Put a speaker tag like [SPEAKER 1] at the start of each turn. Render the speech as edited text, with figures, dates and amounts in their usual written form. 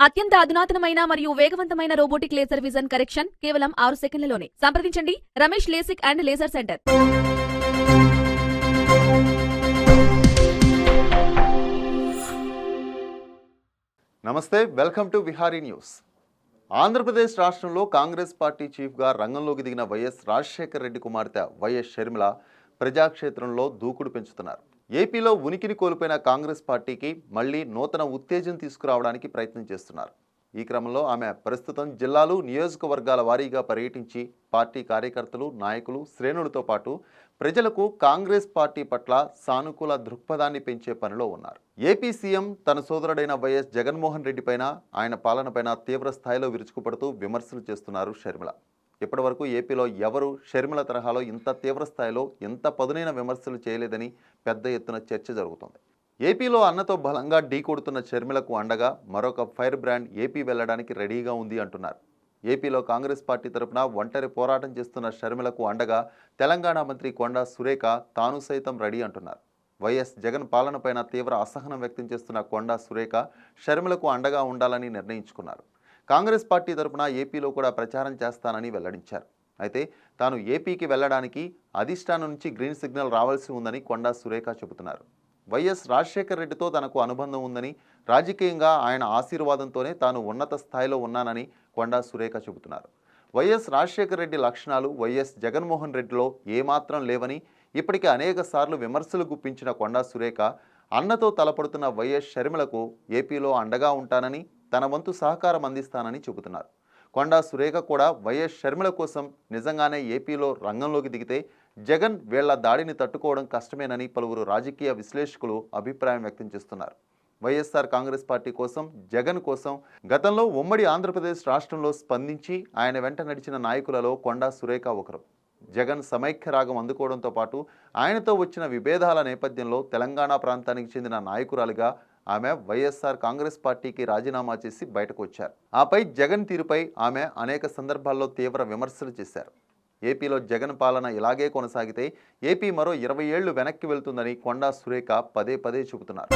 [SPEAKER 1] అత్యంత అధునాతనమైన మరియు వేగవంతమైన రోబోటిక్ లేజర్ విజన్ కరెక్షన్ కేవలం 6 సెకండ్లలోనే. సంప్రదించండి Ramesh LASIK and laser centre.
[SPEAKER 2] నమస్తే, welcome to Vihari news. Andhra Pradesh రాష్ట్రంలో కాంగ్రెస్ పార్టీ చీఫ్గా రంగంలోకి దిగిన వైఎస్ రాజశేఖర రెడ్డి కుమార్తె వైఎస్ షర్మిల ప్రజాక్షేత్రంలో దూకుడు పెంచుతున్నారు. ఏపీలో ఉనికిని కోల్పోయిన కాంగ్రెస్ పార్టీకి మళ్లీ నూతన ఉత్తేజం తీసుకురావడానికి ప్రయత్నం చేస్తున్నారు. ఈ క్రమంలో ఆమె ప్రస్తుతం జిల్లాలు, నియోజకవర్గాల వారీగా పర్యటించి పార్టీ కార్యకర్తలు, నాయకులు, శ్రేణులతో పాటు ప్రజలకు కాంగ్రెస్ పార్టీ పట్ల సానుకూల దృక్పథాన్ని పెంచే పనిలో ఉన్నారు. ఏపీ సీఎం తన సోదరుడైన వైఎస్ జగన్మోహన్ రెడ్డి పైన, ఆయన పాలనపైన తీవ్ర స్థాయిలో విరుచుకుపడుతూ విమర్శలు చేస్తున్నారు షర్మిల. ఇప్పటి వరకు ఏపీలో ఎవరు షర్మిల తరహాలో ఇంత తీవ్ర స్థాయిలో, ఇంత పదునైన విమర్శలు చేయలేదని పెద్ద ఎత్తున చర్చ జరుగుతుంది. ఏపీలో అన్నతో బలంగా ఢీకొడుతున్న షర్మిలకు అండగా మరొక ఫైర్ బ్రాండ్ ఏపీ వెళ్లడానికి రెడీగా ఉంది అంటున్నారు. ఏపీలో కాంగ్రెస్ పార్టీ తరపున ఒంటరి పోరాటం చేస్తున్న షర్మిలకు అండగా తెలంగాణ మంత్రి కొండా సురేఖ తాను సైతం రెడీ అంటున్నారు. వైఎస్ జగన్ పాలనపైన తీవ్ర అసహనం వ్యక్తం చేస్తున్న కొండా సురేఖ షర్మిలకు అండగా ఉండాలని నిర్ణయించుకున్నారు. కాంగ్రెస్ పార్టీ తరపున ఏపీలో కూడా ప్రచారం చేస్తానని వెల్లడించారు. అయితే తాను ఏపీకి వెళ్లడానికి అధిష్టానం నుంచి గ్రీన్ సిగ్నల్ రావాల్సి ఉందని కొండా సురేఖ చెబుతున్నారు. వైఎస్ రాజశేఖర రెడ్డితో తనకు అనుబంధం ఉందని, రాజకీయంగా ఆయన ఆశీర్వాదంతోనే తాను ఉన్నత స్థాయిలో ఉన్నానని కొండా సురేఖ చెబుతున్నారు. వైఎస్ రాజశేఖర రెడ్డి లక్షణాలు వైఎస్ జగన్మోహన్ రెడ్డిలో ఏమాత్రం లేవని ఇప్పటికే అనేక సార్లు విమర్శలు గుప్పించిన కొండా సురేఖ అన్నతో తలపడుతున్న వైఎస్ షర్మిలకు ఏపీలో అండగా ఉంటానని, తన వంతు సహకారం అందిస్తానని చెబుతున్నారు. కొండా సురేఖ కూడా వైఎస్ షర్మిల కోసం నిజంగానే ఏపీలో రంగంలోకి దిగితే జగన్ వీళ్ల దాడిని తట్టుకోవడం కష్టమేనని పలువురు రాజకీయ విశ్లేషకులు అభిప్రాయం వ్యక్తం చేస్తున్నారు. వైఎస్ఆర్ కాంగ్రెస్ పార్టీ కోసం, జగన్ కోసం గతంలో ఉమ్మడి ఆంధ్రప్రదేశ్ రాష్ట్రంలో స్పందించి ఆయన వెంట నడిచిన నాయకులలో కొండా సురేఖ ఒకరు. జగన్ సమైక్య రాగం అందుకోవడంతో పాటు ఆయనతో వచ్చిన విభేదాల నేపథ్యంలో తెలంగాణ ప్రాంతానికి చెందిన నాయకురాలిగా ఆమె వైఎస్ఆర్ కాంగ్రెస్ పార్టీకి రాజీనామా చేసి బయటకు వచ్చారు. ఆపై జగన్ తీరుపై ఆమె అనేక సందర్భాల్లో తీవ్ర విమర్శలు చేశారు. ఏపీలో జగన్ పాలన ఇలాగే కొనసాగితే ఏపీ మరో 20 ఏళ్లు వెనక్కి వెళ్తుందని కొండా సురేఖ పదే పదే చెబుతున్నారు.